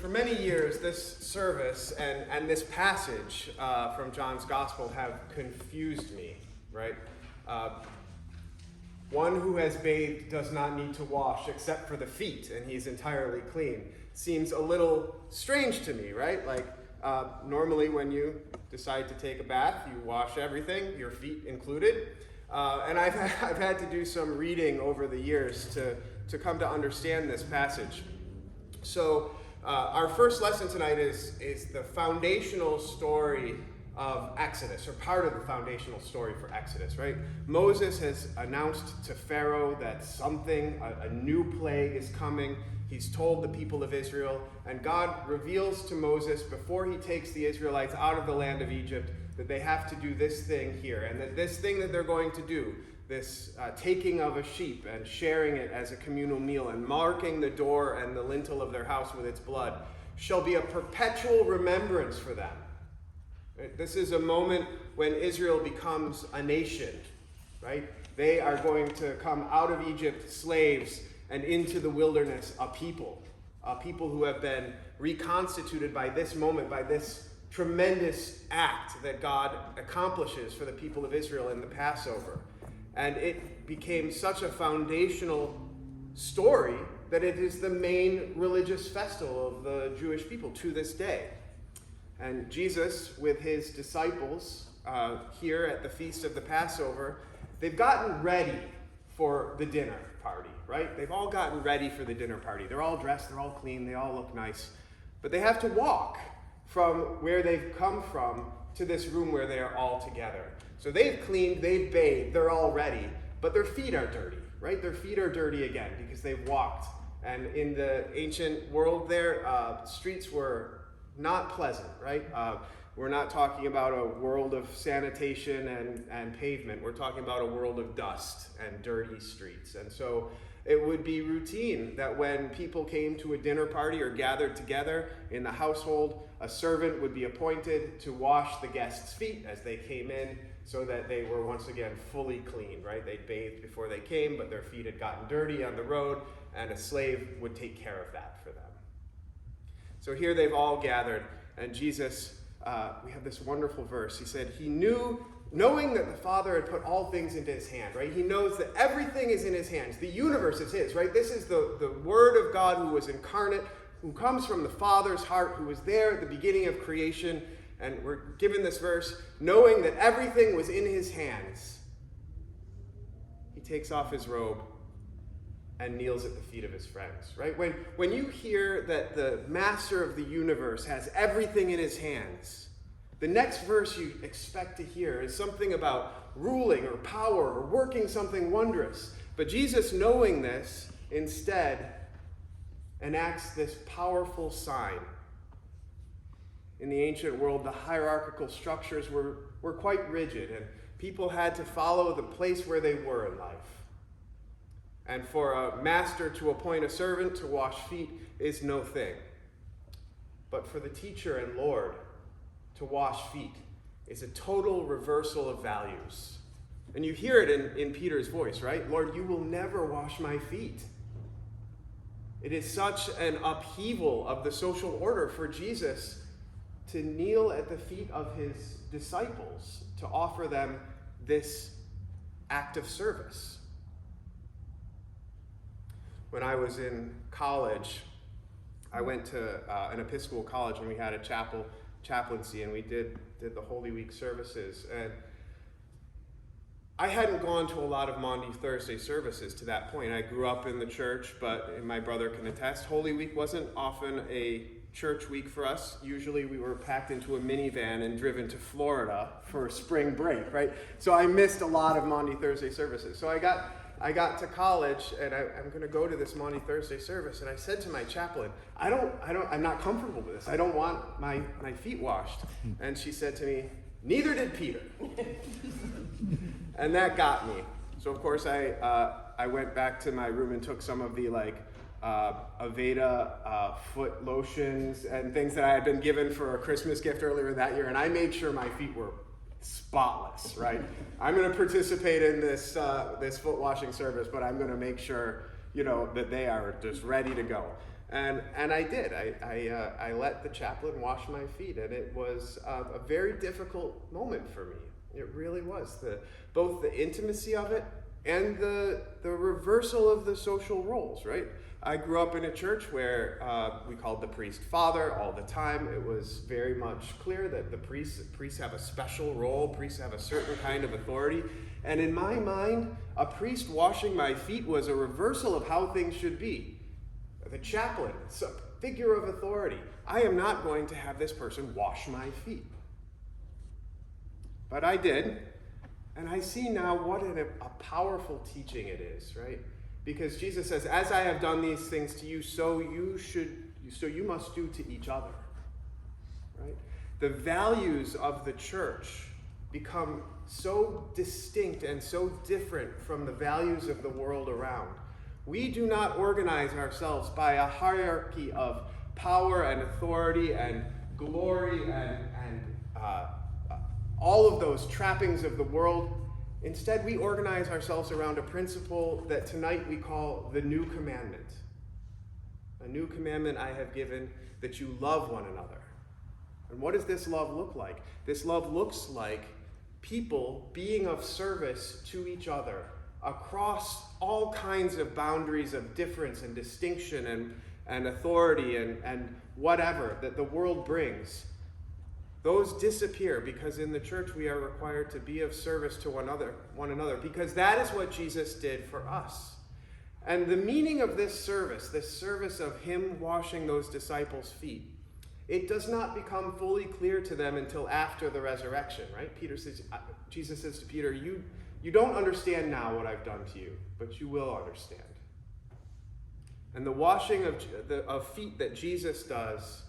For many years, this service and this passage from John's Gospel have confused me, right? One who has bathed does not need to wash except for the feet, and he's entirely clean. Seems a little strange to me, right? Like, normally when you decide to take a bath, you wash everything, your feet included. And I've had to do some reading over the years to come to understand this passage. So our first lesson tonight is the foundational story of Exodus, or part of the foundational story for Exodus, right? Moses has announced to Pharaoh that a new plague is coming. He's told the people of Israel, and God reveals to Moses before he takes the Israelites out of the land of Egypt that they have to do this thing here, and that this thing that they're going to do, this taking of a sheep and sharing it as a communal meal and marking the door and the lintel of their house with its blood, shall be a perpetual remembrance for them. This is a moment when Israel becomes a nation, right? They are going to come out of Egypt slaves and into the wilderness a people who have been reconstituted by this moment, by this tremendous act that God accomplishes for the people of Israel in the Passover. And it became such a foundational story that it is the main religious festival of the Jewish people to this day. And Jesus, with his disciples here at the Feast of the Passover, they've gotten ready for the dinner party, right? They've all gotten ready for the dinner party. They're all dressed, they're all clean, they all look nice. But they have to walk from where they've come from to this room where they are all together. So they've cleaned, they've bathed, they're all ready, but their feet are dirty, right? Their feet are dirty again because they've walked. And in the ancient world there, streets were not pleasant, right? We're not talking about a world of sanitation and pavement. We're talking about a world of dust and dirty streets. And so it would be routine that when people came to a dinner party or gathered together in the household, a servant would be appointed to wash the guests' feet as they came in so that they were once again fully clean, right? They bathed before they came, but their feet had gotten dirty on the road, and a slave would take care of that for them. So here they've all gathered, and Jesus, we have this wonderful verse. He said, he knew, knowing that the Father had put all things into his hand, right? He knows that everything is in his hands. The universe is his, right? This is the Word of God who was incarnate, who comes from the Father's heart, who was there at the beginning of creation. And we're given this verse, knowing that everything was in his hands. He takes off his robe and kneels at the feet of his friends, right? When you hear that the master of the universe has everything in his hands, the next verse you expect to hear is something about ruling or power or working something wondrous. But Jesus, knowing this, instead enacts this powerful sign. In the ancient world, the hierarchical structures were quite rigid, and people had to follow the place where they were in life. And for a master to appoint a servant to wash feet is no thing. But for the teacher and Lord to wash feet is a total reversal of values. And you hear it in Peter's voice, right? Lord, you will never wash my feet. It is such an upheaval of the social order for Jesus to kneel at the feet of his disciples to offer them this act of service. When I was in college, I went to an Episcopal college, and we had a chaplaincy, and we did the Holy Week services. And I hadn't gone to a lot of Maundy Thursday services to that point. I grew up in the church, but my brother can attest, Holy Week wasn't often a church week for us. Usually we were packed into a minivan and driven to Florida for spring break, right? So I missed a lot of Maundy Thursday services. So I got to college, and I'm going to go to this Maundy Thursday service, and I said to my chaplain, I'm not comfortable with this. I don't want my feet washed. And she said to me, neither did Peter. And that got me. So of course I went back to my room and took some of the Aveda foot lotions and things that I had been given for a Christmas gift earlier that year, and I made sure my feet were spotless, right? I'm going to participate in this foot washing service, but I'm going to make sure that they are just ready to go. And I did. I let the chaplain wash my feet, and it was a very difficult moment for me. It really was. Both the intimacy of it and the reversal of the social roles, right? I grew up in a church where we called the priest father all the time. It was very much clear that the priests have a special role. Priests have a certain kind of authority. And in my mind, a priest washing my feet was a reversal of how things should be. The chaplain, it's a figure of authority. I am not going to have this person wash my feet. But I did. And I see now what a powerful teaching it is, right? Because Jesus says, as I have done these things to you, so you must do to each other, right? The values of the church become so distinct and so different from the values of the world around. We do not organize ourselves by a hierarchy of power and authority and glory and all of those trappings of the world. Instead, we organize ourselves around a principle that tonight we call the new commandment. A new commandment I have given, that you love one another. And what does this love look like? This love looks like people being of service to each other across all kinds of boundaries of difference and distinction and authority and whatever that the world brings. Those disappear because in the church we are required to be of service to one another, because that is what Jesus did for us. And the meaning of this service of him washing those disciples' feet, it does not become fully clear to them until after the resurrection, right? Jesus says to Peter, you don't understand now what I've done to you, but you will understand. And the washing of feet that Jesus does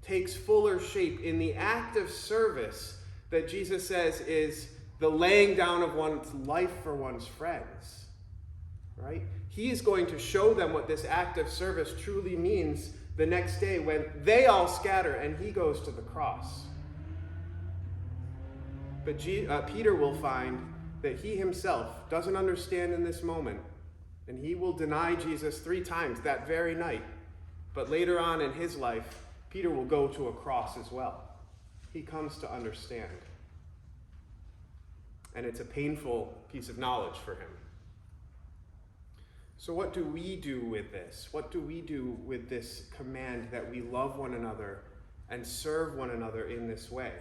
takes fuller shape in the act of service that Jesus says is the laying down of one's life for one's friends, right? He is going to show them what this act of service truly means the next day when they all scatter and he goes to the cross. But Peter will find that he himself doesn't understand in this moment, and he will deny Jesus 3 times that very night. But later on in his life, Peter will go to a cross as well. He comes to understand. And it's a painful piece of knowledge for him. So what do we do with this? What do we do with this command that we love one another and serve one another in this way?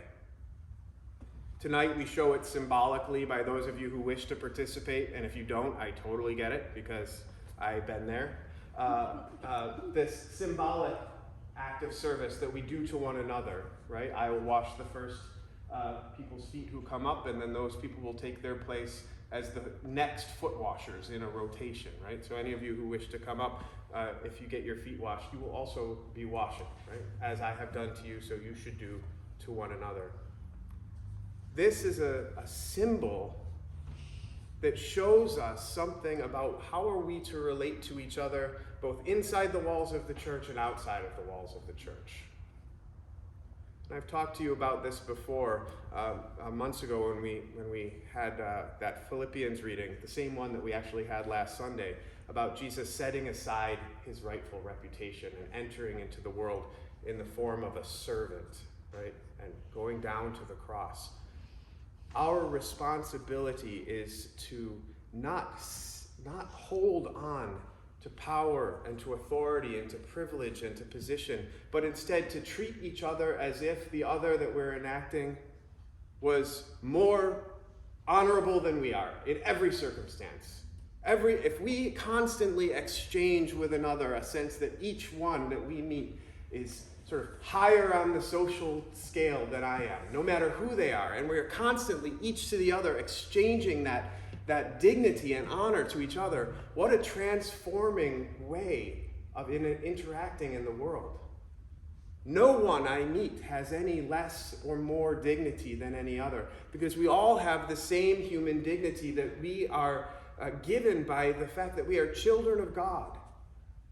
Tonight we show it symbolically by those of you who wish to participate, and if you don't, I totally get it because I've been there. This symbolic act of service that we do to one another, right? I will wash the first people's feet who come up, and then those people will take their place as the next foot washers in a rotation, right? So any of you who wish to come up, if you get your feet washed, you will also be washing, right? As I have done to you, so you should do to one another. This is a symbol that shows us something about how are we to relate to each other, both inside the walls of the church and outside of the walls of the church. And I've talked to you about this before, months ago when we had that Philippians reading, the same one that we actually had last Sunday, about Jesus setting aside his rightful reputation and entering into the world in the form of a servant, right? And going down to the cross. Our responsibility is to not hold on to power and to authority and to privilege and to position, but instead to treat each other as if the other that we're enacting was more honorable than we are in every circumstance. If we constantly exchange with another a sense that each one that we meet is sort of higher on the social scale than I am, no matter who they are, and we're constantly each to the other exchanging that dignity and honor to each other, what a transforming way of interacting in the world. No one I meet has any less or more dignity than any other, because we all have the same human dignity that we are given by the fact that we are children of God.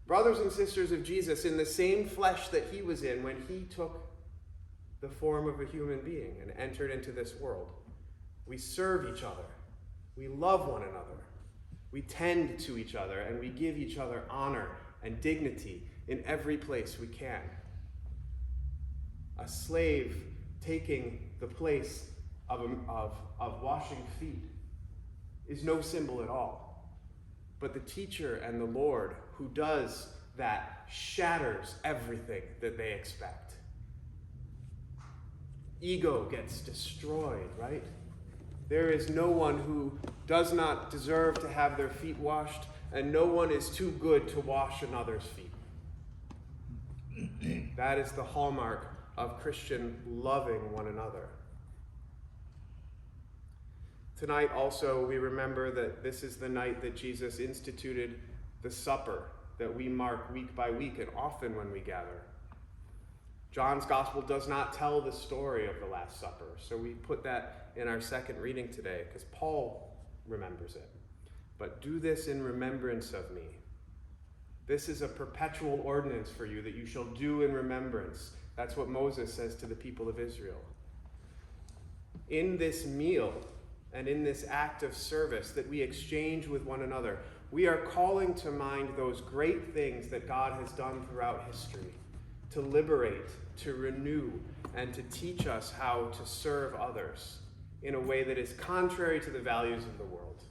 Brothers and sisters of Jesus in the same flesh that he was in when he took the form of a human being and entered into this world. We serve each other. We love one another. We tend to each other, and we give each other honor and dignity in every place we can. A slave taking the place of washing feet is no symbol at all. But the teacher and the Lord who does that shatters everything that they expect. Ego gets destroyed, right? There is no one who does not deserve to have their feet washed, and no one is too good to wash another's feet. That is the hallmark of Christian loving one another. Tonight also we remember that this is the night that Jesus instituted the supper that we mark week by week and often when we gather. John's gospel does not tell the story of the Last Supper, so we put that in our second reading today because Paul remembers it. But do this in remembrance of me. This is a perpetual ordinance for you that you shall do in remembrance. That's what Moses says to the people of Israel. In this meal and in this act of service that we exchange with one another, we are calling to mind those great things that God has done throughout history to liberate, to renew, and to teach us how to serve others in a way that is contrary to the values of the world.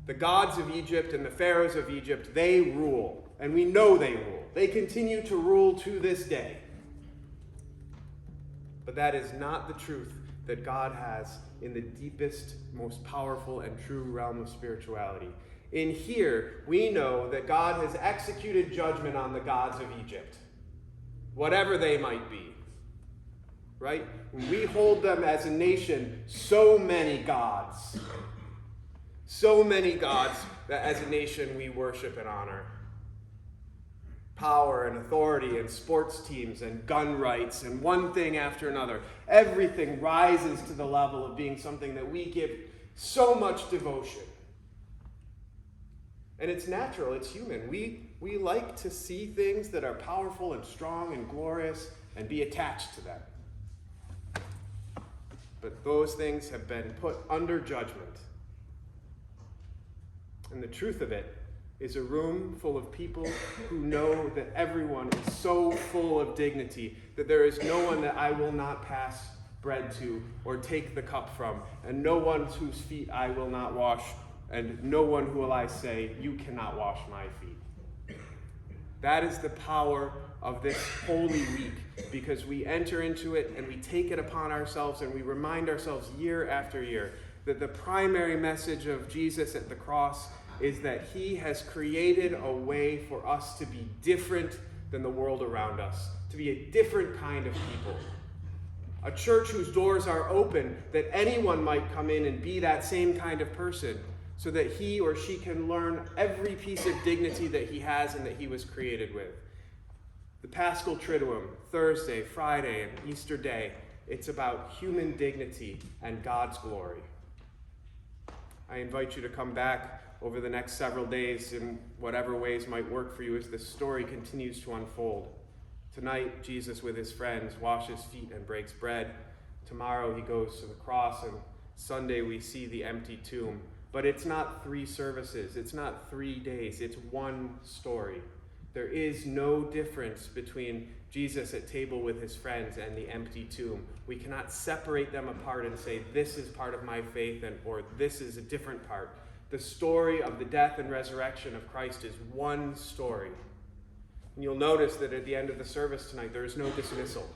The gods of Egypt and the pharaohs of Egypt, they rule, and we know they rule. They continue to rule to this day. But that is not the truth that God has in the deepest, most powerful, and true realm of spirituality. In here, we know that God has executed judgment on the gods of Egypt, whatever they might be, right? We hold them as a nation so many gods that as a nation we worship and honor. Power and authority and sports teams and gun rights and one thing after another. Everything rises to the level of being something that we give so much devotion. And it's natural, it's human. We like to see things that are powerful and strong and glorious and be attached to them. But those things have been put under judgment. And the truth of it is a room full of people who know that everyone is so full of dignity that there is no one that I will not pass bread to or take the cup from, and no one whose feet I will not wash, and no one who will I say, you cannot wash my feet. That is the power of this Holy Week, because we enter into it and we take it upon ourselves and we remind ourselves year after year that the primary message of Jesus at the cross is that he has created a way for us to be different than the world around us, to be a different kind of people. A church whose doors are open, that anyone might come in and be that same kind of person, so that he or she can learn every piece of dignity that he has and that he was created with. The Paschal Triduum, Thursday, Friday, and Easter Day, it's about human dignity and God's glory. I invite you to come back over the next several days in whatever ways might work for you as this story continues to unfold. Tonight, Jesus with his friends washes feet and breaks bread. Tomorrow he goes to the cross, and Sunday we see the empty tomb. But it's not 3 services, it's not 3 days, it's one story. There is no difference between Jesus at table with his friends and the empty tomb. We cannot separate them apart and say, this is part of my faith, or this is a different part. The story of the death and resurrection of Christ is one story. And you'll notice that at the end of the service tonight, there is no dismissal.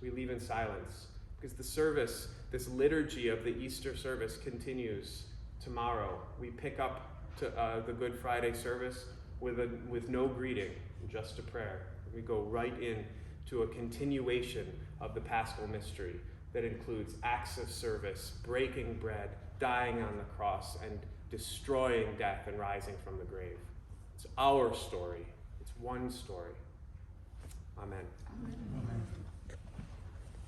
We leave in silence, because the service, this liturgy of the Easter service, continues tomorrow. We pick up to the Good Friday service with no greeting, just a prayer. We go right in to a continuation of the Paschal mystery that includes acts of service, breaking bread, dying on the cross, and destroying death and rising from the grave. It's our story. It's one story. Amen. Amen.